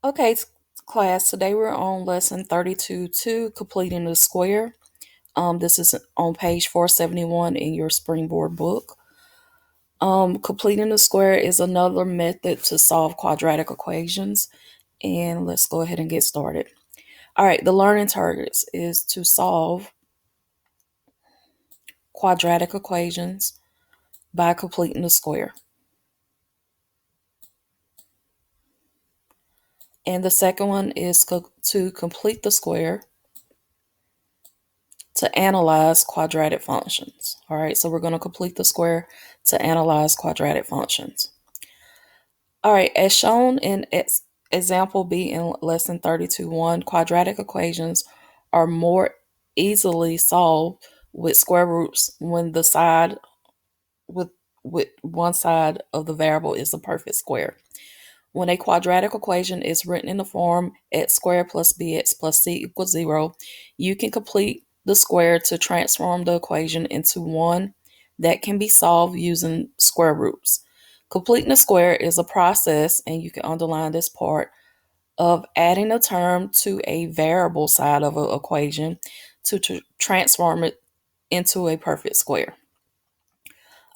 Okay, class, today we're on lesson 32-2, completing the square. This is on page 471 in your Springboard book. Completing the square is another method to solve quadratic equations. And let's go ahead and get started. All right, the learning targets is to solve quadratic equations by completing the square. And the second one is to complete the square to analyze quadratic functions. All right, so we're going to complete the square to analyze quadratic functions. All right, as shown in example B in lesson 32-1, quadratic equations are more easily solved with square roots when the side with one side of the variable is a perfect square. When a quadratic equation is written in the form x squared plus bx plus c equals 0, you can complete the square to transform the equation into one that can be solved using square roots. Completing the square is a process, and you can underline this part, of adding a term to a variable side of an equation to transform it into a perfect square.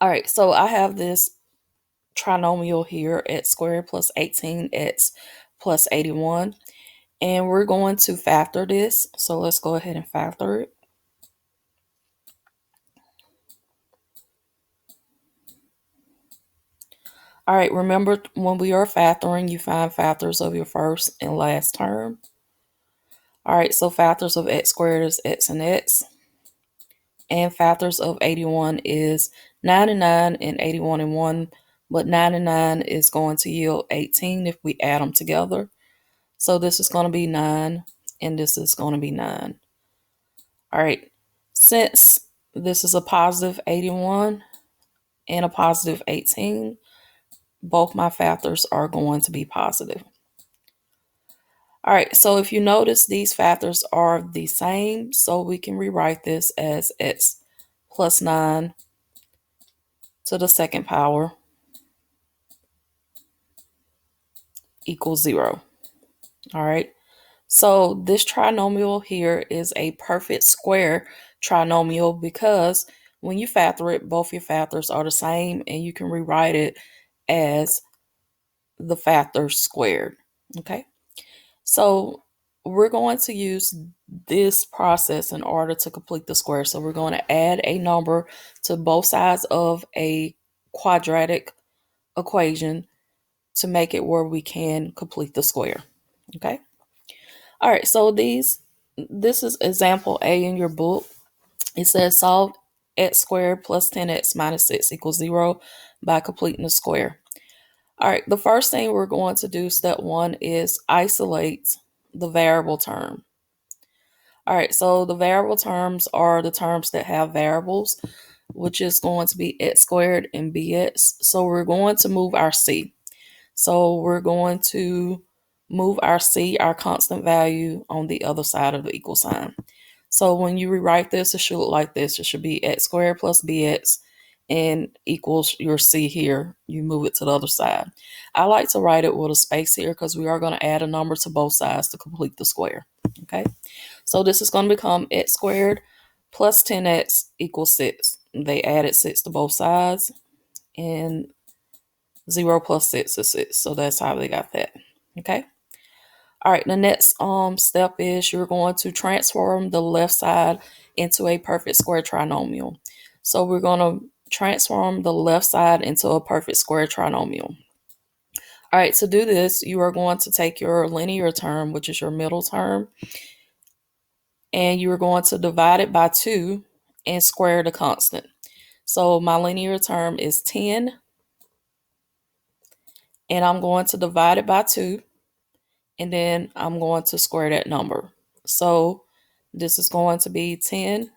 All right, so I have this trinomial here, x squared plus 18x plus 81, and we're going to factor this. So let's go ahead and factor it. All right, remember when we are factoring, you find factors of your first and last term. All right, so factors of x squared is x and x, and factors of 81 is 99 and 81 and 1, but 99 is going to yield 18 if we add them together. So this is going to be 9, and this is going to be 9. All right, since this is a positive 81 and a positive 18, both my factors are going to be positive. All right, so if you notice, these factors are the same, so we can rewrite this as x plus 9 to the second power equals 0. All right, so this trinomial here is a perfect square trinomial because when you factor it, both your factors are the same, and you can rewrite it as the factors squared. Okay, so we're going to use this process in order to complete the square. So we're going to add a number to both sides of a quadratic equation to make it where we can complete the square. Okay. All right, so this is example A in your book. It says solve x squared plus 10x minus 6 equals 0 by completing the square. All right, the first thing we're going to do, step one, is isolate the variable term. All right, so the variable terms are the terms that have variables, which is going to be x squared and bx. So we're going to move our c. So we're going to move our c, our constant value, on the other side of the equal sign. So when you rewrite this, it should look like this. It should be x squared plus bx and equals your c here. You move it to the other side. I like to write it with a space here because we are going to add a number to both sides to complete the square. Okay, so this is going to become x squared plus 10x equals 6. They added 6 to both sides, and 0 plus 6 is 6. So that's how they got that. Okay. All right, the next step is you're going to transform the left side into a perfect square trinomial. So we're going to transform the left side into a perfect square trinomial. All right, to do this, you are going to take your linear term, which is your middle term, and you are going to divide it by 2 and square the constant. So my linear term is 10, and I'm going to divide it by 2, and then I'm going to square that number. So this is going to be 10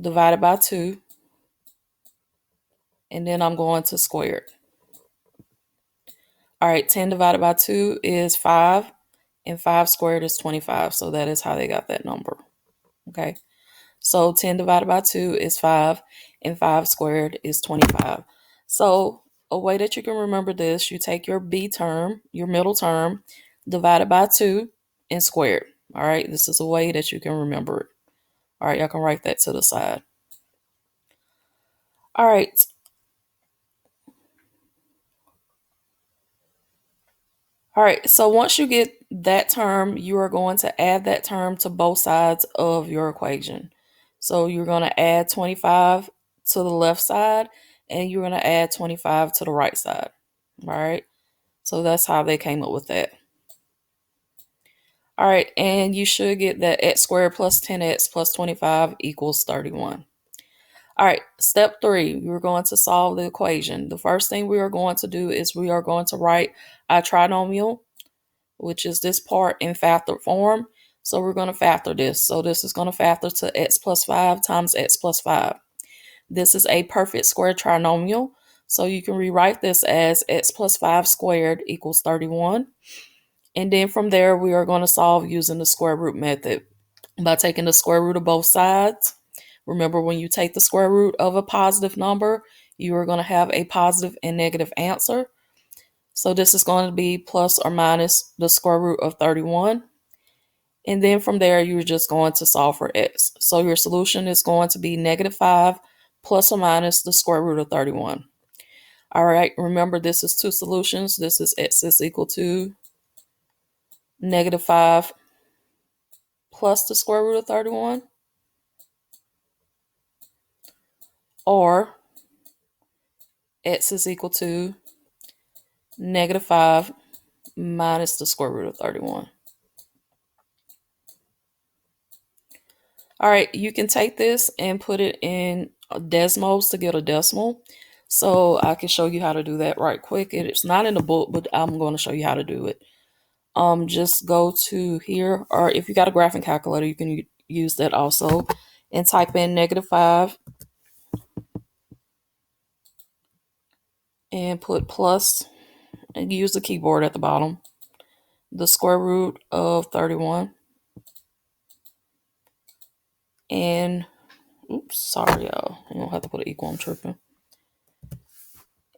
divided by 2, and then I'm going to square it. All right, 10 divided by 2 is 5, and 5 squared is 25. So that is how they got that number. Okay, so 10 divided by 2 is 5, and 5 squared is 25. So a way that you can remember this, you take your b term, your middle term, divide it by 2 and square it. All right, this is a way that you can remember it. All right, y'all can write that to the side. All right. All right, so once you get that term, you are going to add that term to both sides of your equation. So you're going to add 25 to the left side and you're going to add 25 to the right side. All right, so that's how they came up with that. All right, and you should get that x squared plus 10x plus 25 equals 31. All right, step 3, we're going to solve the equation. The first thing we are going to do is we are going to write our trinomial, which is this part, in factor form. So we're going to factor this. So this is going to factor to x plus 5 times x plus 5. This is a perfect square trinomial. So you can rewrite this as x plus 5 squared equals 31. And then from there, we are going to solve using the square root method by taking the square root of both sides. Remember, when you take the square root of a positive number, you are going to have a positive and negative answer. So this is going to be plus or minus the square root of 31. And then from there, you're just going to solve for x. So your solution is going to be -5 plus or minus the square root of 31. All right, remember this is two solutions. This is x is equal to -5 plus the square root of 31, or x is equal to -5 minus the square root of 31. All right, you can take this and put it in Desmos to get a decimal. So I can show you how to do that right quick. It's not in the book, but I'm going to show you how to do it. Just go to here, or if you got a graphing calculator, you can use that also, and type in -5 and put plus, and use the keyboard at the bottom, the square root of 31, and oops, sorry y'all, you don't have to put an equal, I'm tripping.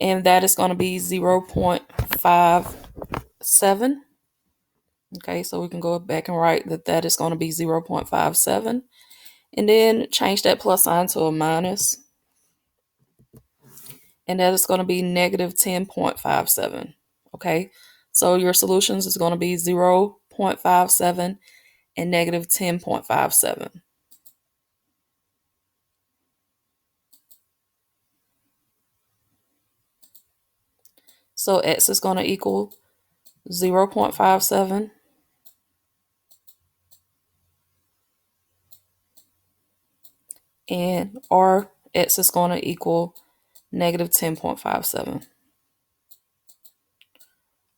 And that is going to be 0.57. Okay, so we can go back and write that is going to be 0.57. And then change that plus sign to a minus. And that is going to be -10.57. Okay, so your solutions is going to be 0.57 and -10.57. So x is going to equal 0.57 and or x is going to equal -10.57.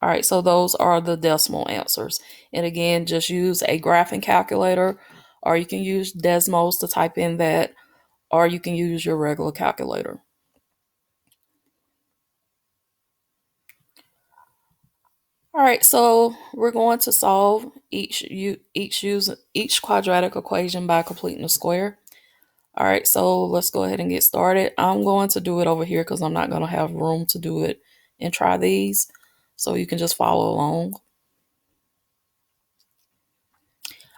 All right, so those are the decimal answers. And again, just use a graphing calculator, or you can use Desmos to type in that, or you can use your regular calculator. All right, so we're going to solve each quadratic equation by completing a square. All right, so let's go ahead and get started. I'm going to do it over here because I'm not going to have room to do it and try these. So you can just follow along.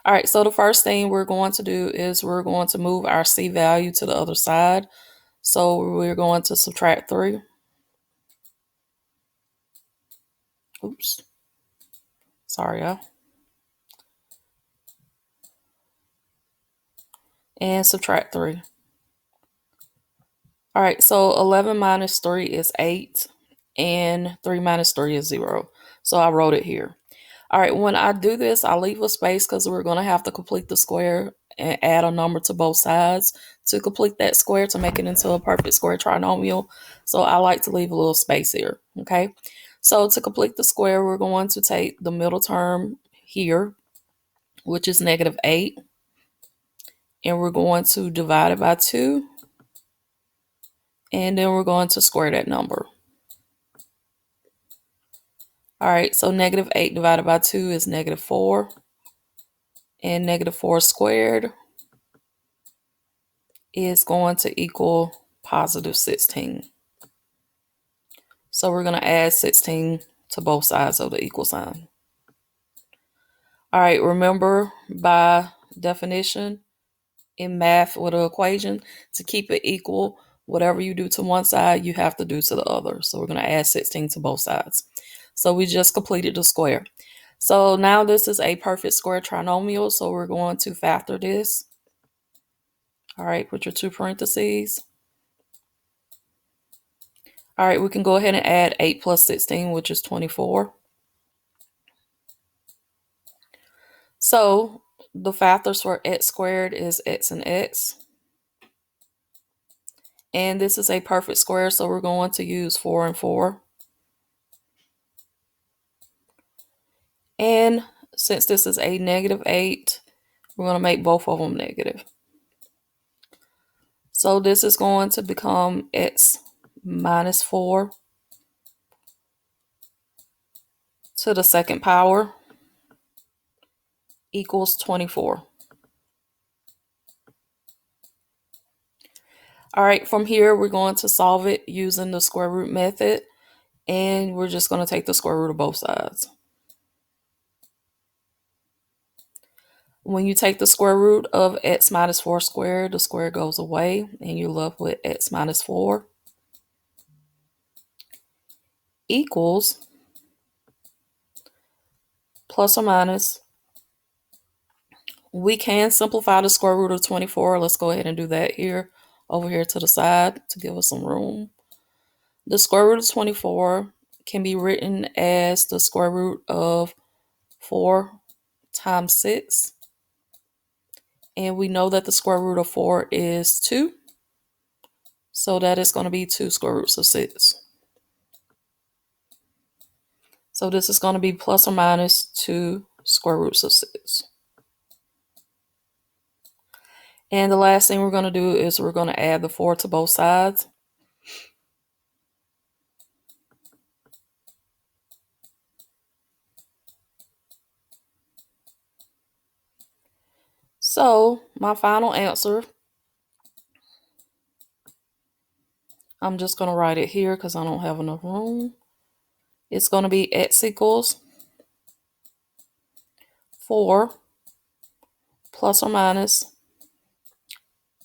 All right, so the first thing we're going to do is we're going to move our C value to the other side. So we're going to subtract 3. Oops. Sorry, y'all. And subtract 3. All right, so 11 minus 3 is 8, and 3 minus 3 is 0. So I wrote it here. All right, when I do this, I leave a space because we're going to have to complete the square and add a number to both sides to complete that square to make it into a perfect square trinomial. So I like to leave a little space here, okay? So to complete the square, we're going to take the middle term here, which is -8, and we're going to divide it by 2, and then we're going to square that number. All right, so -8 divided by 2 is -4, and -4 squared is going to equal +16. So we're going to add 16 to both sides of the equal sign. All right, remember by definition in math with an equation, to keep it equal, whatever you do to one side, you have to do to the other. So we're going to add 16 to both sides. So we just completed the square. So now this is a perfect square trinomial. So we're going to factor this. All right, put your two parentheses. All right, we can go ahead and add 8 plus 16, which is 24. So the factors for x squared is x and x. And this is a perfect square, so we're going to use 4 and 4. And since this is a negative 8, we're going to make both of them negative. So this is going to become x minus 4 to the second power equals 24. All right, from here, we're going to solve it using the square root method. And we're just going to take the square root of both sides. When you take the square root of x minus 4 squared, the square goes away, and you're left with x minus 4 equals plus or minus. We can simplify the square root of 24. Let's go ahead and do that here, over here to the side to give us some room. The square root of 24 can be written as the square root of 4 times 6. And we know that the square root of 4 is 2. So that is going to be 2 square roots of 6. So this is going to be plus or minus 2 square roots of 6. And the last thing we're going to do is we're going to add the 4 to both sides. So my final answer, I'm just going to write it here because I don't have enough room. It's going to be x equals 4 plus or minus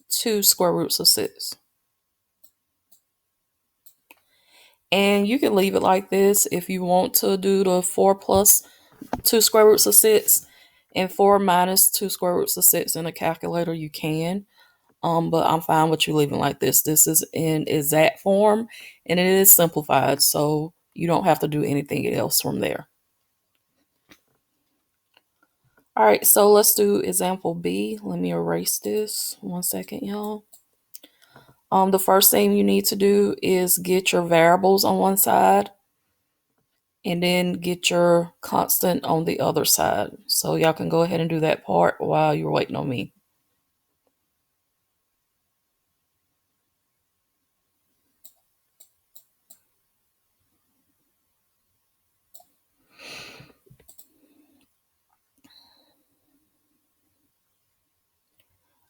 2 square roots of 6. And you can leave it like this if you want to do the 4 plus 2 square roots of 6 and 4 minus 2 square roots of 6 in a calculator, you can. But I'm fine with you leaving like this. This is in exact form and it is simplified, so you don't have to do anything else from there. All right, so let's do example B. Let me erase this. 1 second, y'all. The first thing you need to do is get your variables on one side and then get your constant on the other side. So y'all can go ahead and do that part while you're waiting on me.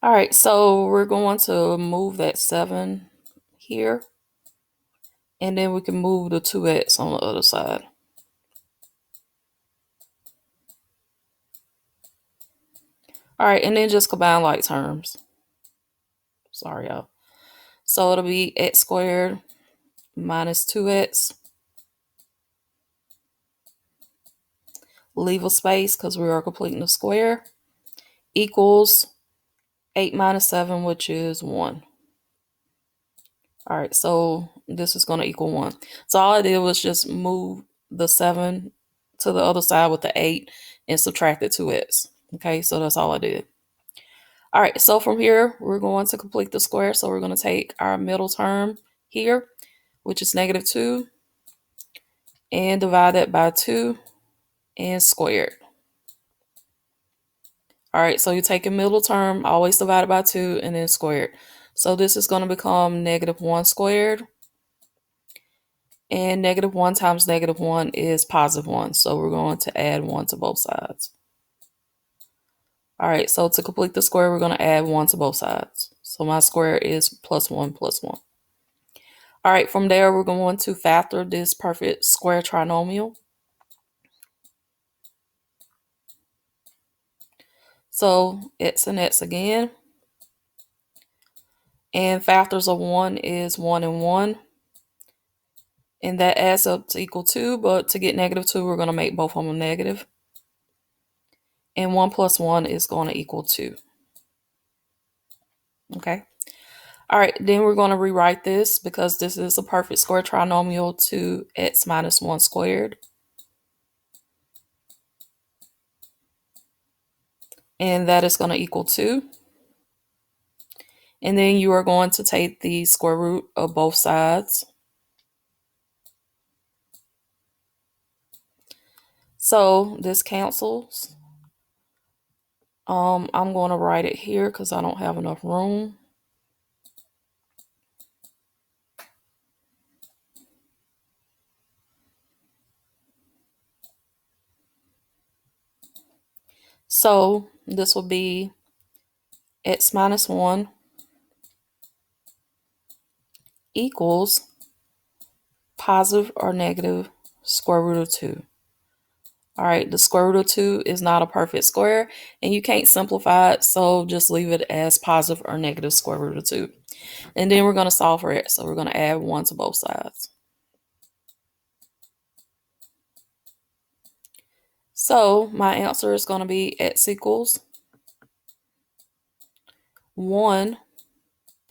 All right, so we're going to move that 7 here. And then we can move the 2x on the other side. All right, and then just combine like terms. Sorry, y'all. So it'll be x squared minus 2x. Leave a space because we are completing the square. Equals 8 minus 7, which is 1. All right, so this is going to equal 1. So all I did was just move the 7 to the other side with the 8 and subtracted 2x. Okay, so that's all I did. All right, so from here, we're going to complete the square. So we're going to take our middle term here, which is negative 2, and divide that by 2 and square it. All right, so you take a middle term, always divide it by 2 and then square it. So this is going to become negative 1 squared. And negative 1 times negative 1 is positive 1. So we're going to add 1 to both sides. All right, so to complete the square, we're going to add 1 to both sides. So my square is plus 1 plus 1. All right, from there, we're going to factor this perfect square trinomial. So x and x again. And factors of 1 is 1 and 1. And that adds up to equal 2. But to get negative 2, we're going to make both of them negative. And 1 plus 1 is going to equal 2. Okay. All right, then we're going to rewrite this because this is a perfect square trinomial to x minus 1 squared. And that is going to equal 2. And then you are going to take the square root of both sides. So this cancels. I'm going to write it here because I don't have enough room. So this will be x minus 1 equals positive or negative square root of 2. All right, the square root of 2 is not a perfect square, and you can't simplify it, so just leave it as positive or negative square root of 2. And then we're going to solve for it, so we're going to add 1 to both sides. So my answer is going to be x equals 1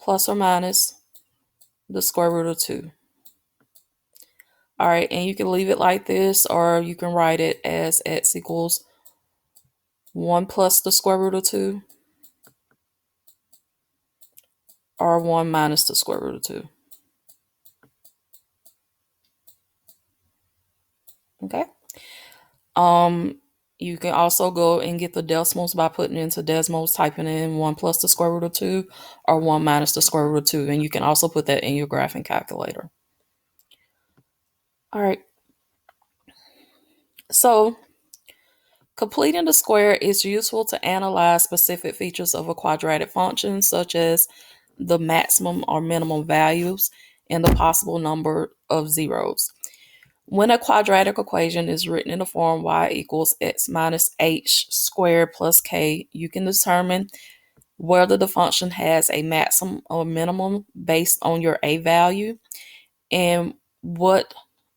plus or minus the square root of 2. All right, and you can leave it like this, or you can write it as x equals 1 plus the square root of 2, or 1 minus the square root of 2. Okay. You can also go and get the decimals by putting into decimals, typing in 1 plus the square root of 2 or 1 minus the square root of 2. And you can also put that in your graphing calculator. All right. So completing the square is useful to analyze specific features of a quadratic function, such as the maximum or minimum values and the possible number of zeros. When a quadratic equation is written in the form y equals x minus h squared plus k, you can determine whether the function has a maximum or minimum based on your a value and what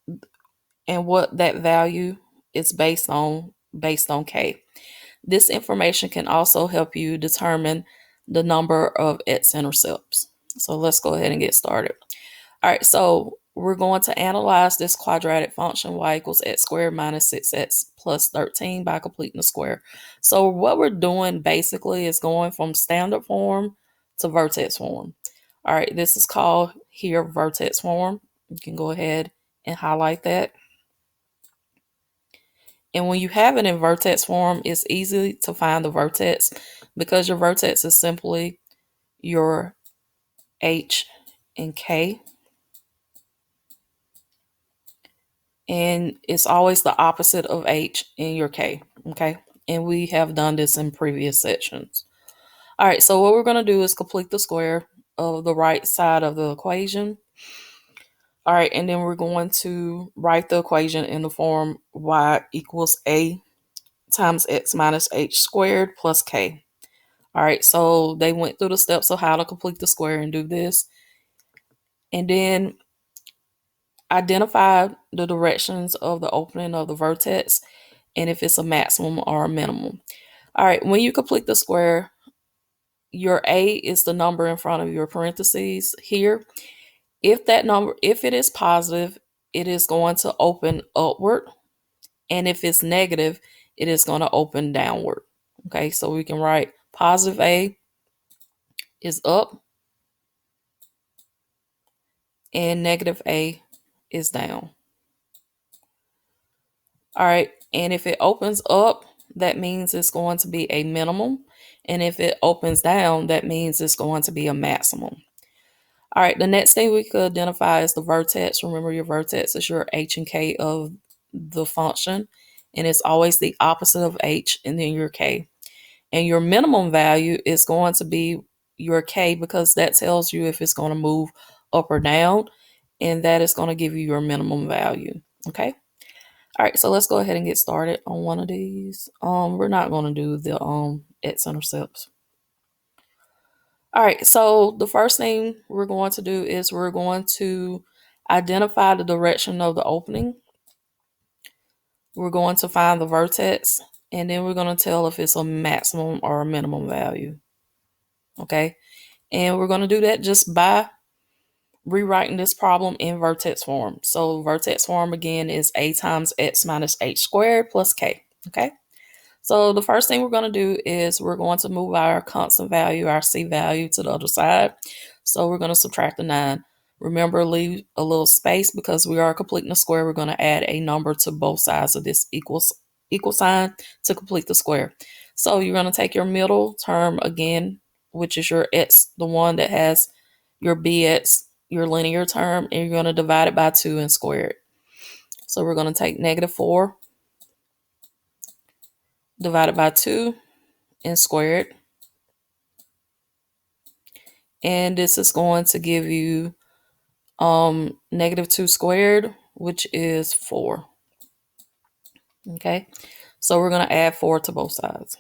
that value is based on k. This information can also help you determine the number of x-intercepts. So let's go ahead and get started. All right, so we're going to analyze this quadratic function y equals x squared minus 6x plus 13 by completing the square. So what we're doing basically is going from standard form to vertex form. All right, this is called here vertex form. You can go ahead and highlight that. And when you have it in vertex form, it's easy to find the vertex because your vertex is simply your h and k. And it's always the opposite of h in your k, okay? And we have done this in previous sections. All right, so what we're going to do is complete the square of the right side of the equation. All right, and then we're going to write the equation in the form y equals a times x minus h squared plus k. All right, so they went through the steps of how to complete the square and do this. And then identify the directions of the opening of the vertex and if it's a maximum or a minimum. All right, when you complete the square, your a is the number in front of your parentheses here. If it is positive, it is going to open upward. And if it's negative, it is going to open downward. Okay, so we can write positive a is up and negative a is down. All right, and if it opens up, that means it's going to be a minimum. And if it opens down, that means it's going to be a maximum. All right, the next thing we could identify is the vertex. Remember, your vertex is your h and k of the function, and it's always the opposite of h and then your k. And your minimum value is going to be your k because that tells you if it's going to move up or down. and that is going to give you your minimum value. Okay. All right, so let's go ahead and get started on one of these. We're not going to do the x-intercepts. All right, so the first thing we're going to do is we're going to identify the direction of the opening. We're going to find the vertex, and then we're going to tell if it's a maximum or a minimum value. Okay, and we're going to do that just by rewriting this problem in vertex form. So vertex form again is a times x minus h squared plus k. Okay. So the first thing we're going to do is we're going to move our constant value, our c value, to the other side. So we're going to subtract the 9. Remember, leave a little space because we are completing a square. We're going to add a number to both sides of this equal sign to complete the square. So you're going to take your middle term again, which is your x, the one that has your bx, your linear term, and you're going to divide it by 2 and square it. So we're going to take -4 divided by 2 and square it. And this is going to give you -2 squared, which is 4. Okay, so we're going to add 4 to both sides.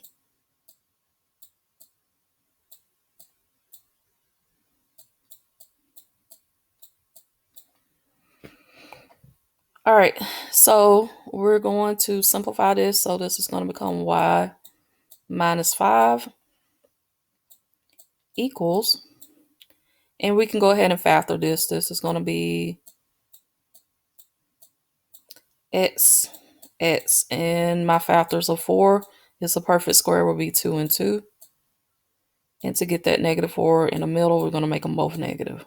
All right, so we're going to simplify this. So this is going to become y minus 5 equals, and we can go ahead and factor this. This is going to be x, and my factors of 4 is a perfect square will be 2 and 2. And to get that -4 in the middle, we're going to make them both negative.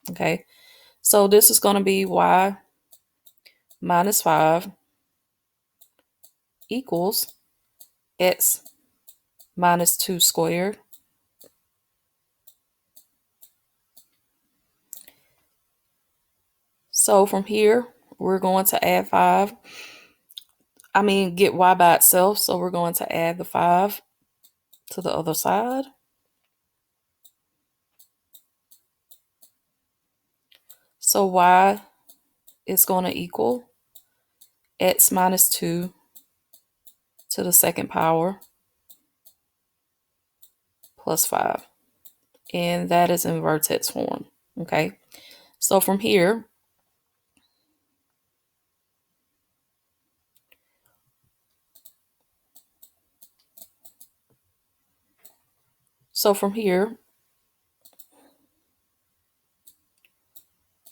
Okay, so this is going to be y minus 5 equals x minus 2 squared. So from here, we're going to add 5. Get y by itself. So we're going to add the 5 to the other side. So y is going to equal x minus 2 to the second power plus 5. And that is in vertex form. Okay. So from here,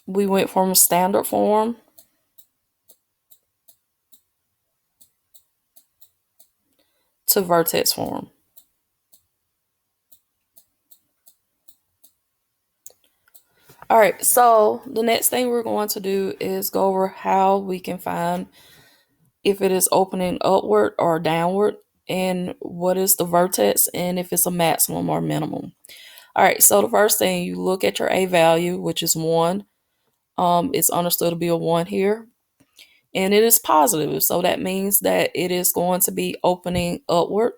we went from standard form to vertex form. All right, so the next thing we're going to do is go over how we can find if it is opening upward or downward, and what is the vertex, and if it's a maximum or minimum. All right, so the first thing, you look at your a value, which is 1. It's understood to be a 1 here, and it is positive, so that means that it is going to be opening upward.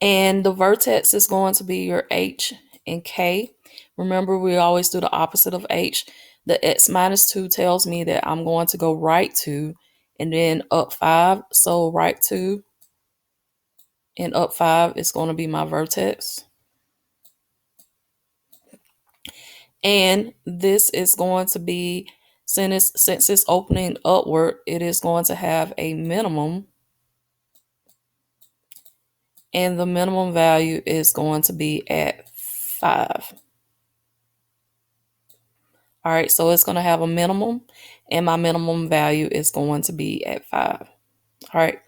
And the vertex is going to be your h and k. Remember, we always do the opposite of h. The x minus 2 tells me that I'm going to go right 2 and then up 5. So right 2 and up 5 is going to be my vertex. And this is going to be, since it's opening upward, it is going to have a minimum. And the minimum value is going to be at 5. All right, so it's going to have a minimum, and my minimum value is going to be at 5. All right,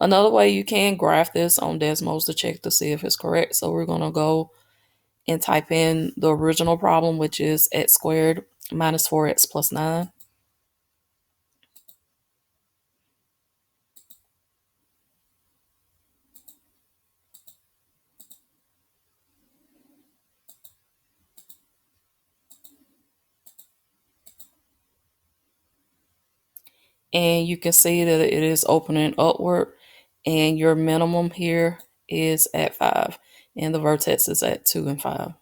another way you can graph this on Desmos to check to see if it's correct. So we're going to go and type in the original problem, which is x squared minus 4x plus 9. And you can see that it is opening upward, and your minimum here is at 5, and the vertex is at 2 and 5.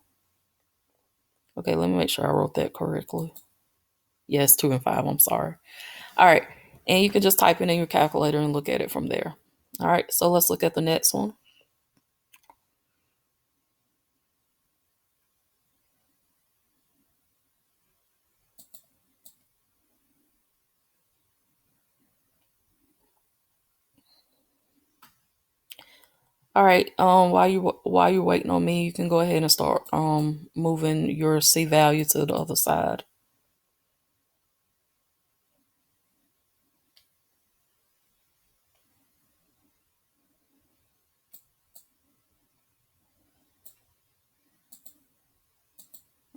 Okay, let me make sure I wrote that correctly. Yes, 2 and 5, I'm sorry. All right, and you can just type it in your calculator and look at it from there. All right, so let's look at the next one. All right, while you're waiting on me, you can go ahead and start moving your C value to the other side.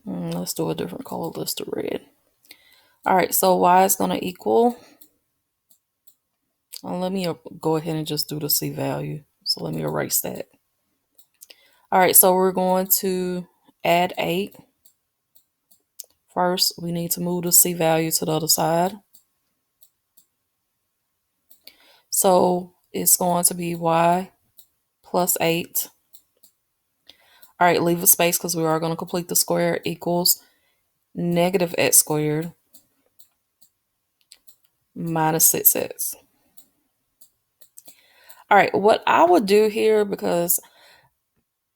Let's do a different color. Let's do red. All right, so y is going to equal, let me go ahead and just do the C value. So let me erase that. All right, so we're going to add 8. First, we need to move the C value to the other side. So it's going to be y plus 8. All right, leave a space because we are going to complete the square, equals negative x squared minus 6x. All right, what I would do here, because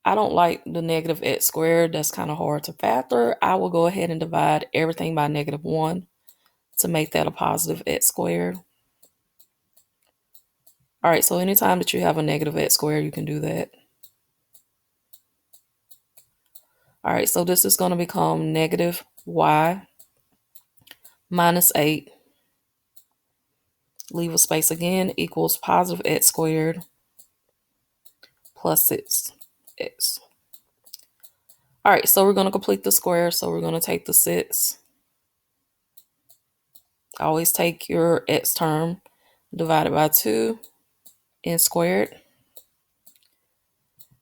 I don't like the negative x squared, that's kind of hard to factor, I will go ahead and divide everything by -1 to make that a positive x squared. All right, so anytime that you have a negative x squared, you can do that. All right, so this is going to become negative y minus 8. Leave a space again, equals positive x squared plus 6x. All right, so we're going to complete the square. So we're going to take the 6. Always take your x term divided by 2 and squared.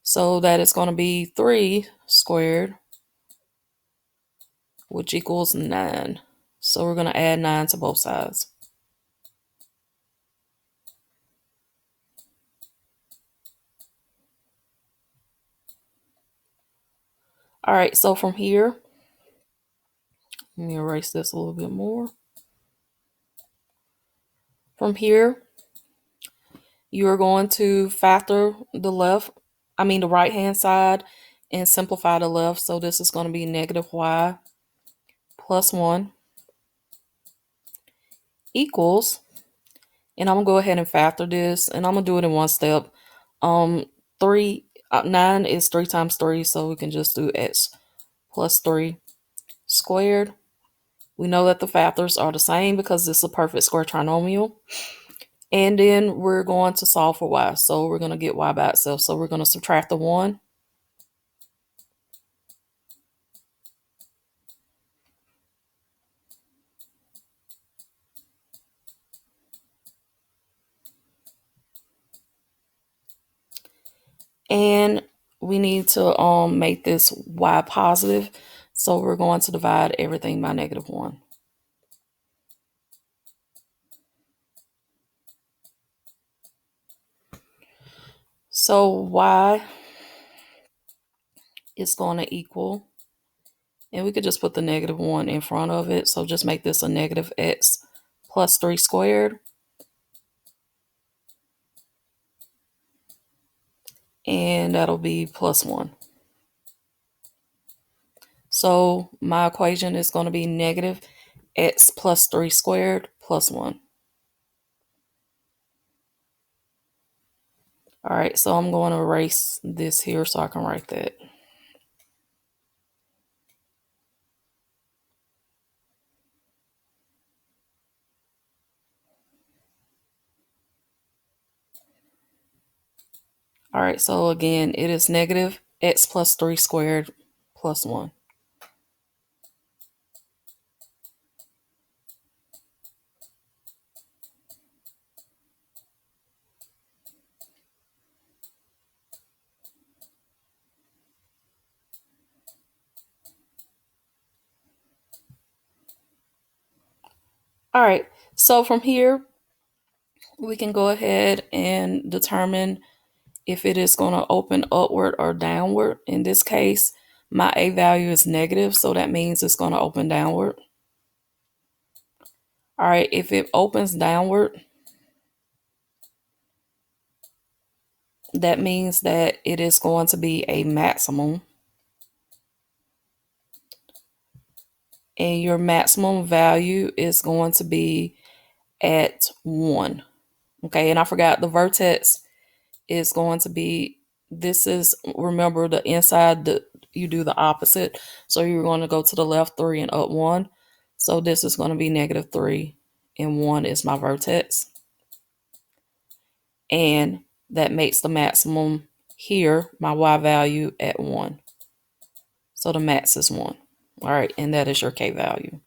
So that is going to be 3 squared, which equals 9. So we're going to add 9 to both sides. All right, so from here, let me erase this a little bit more. From here, you are going to factor the right hand side and simplify the left. So this is going to be negative y plus 1 equals, and I'm going to go ahead and factor this, and I'm going to do it in one step. 9 is 3 times 3, so we can just do x plus 3 squared. We know that the factors are the same because this is a perfect square trinomial. And then we're going to solve for y. So we're going to get y by itself. So we're going to subtract the 1. And we need to make this y positive. So we're going to divide everything by -1. So y is going to equal, and we could just put the -1 in front of it. So just make this a negative x plus 3 squared. And that'll be plus 1. So my equation is going to be negative x plus 3 squared plus 1. All right, so I'm going to erase this here so I can write that. All right, so again, it is negative x plus 3 squared plus 1. All right, so from here, We can go ahead and determine if it is going to open upward or downward. In this case, my A value is negative, so that means it's going to open downward. All right, if it opens downward, that means that it is going to be a maximum. And your maximum value is going to be at 1. Okay, and I forgot the vertex is going to be, this is, remember the inside, you do the opposite. So you're going to go to the left 3 and up 1. So this is going to be -3 and 1 is my vertex. And that makes the maximum here, my Y value at 1. So the max is 1. All right, and that is your K value.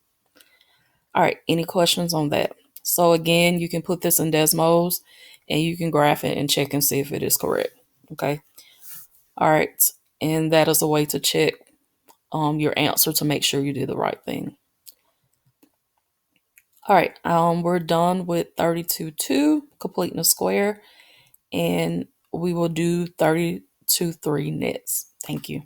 All right, any questions on that? So again, you can put this in Desmos and you can graph it and check and see if it is correct. Okay. All right. And that is a way to check your answer to make sure you did the right thing. All right. We're done with 32-2, completing a square, and we will do 32-3 next. Thank you.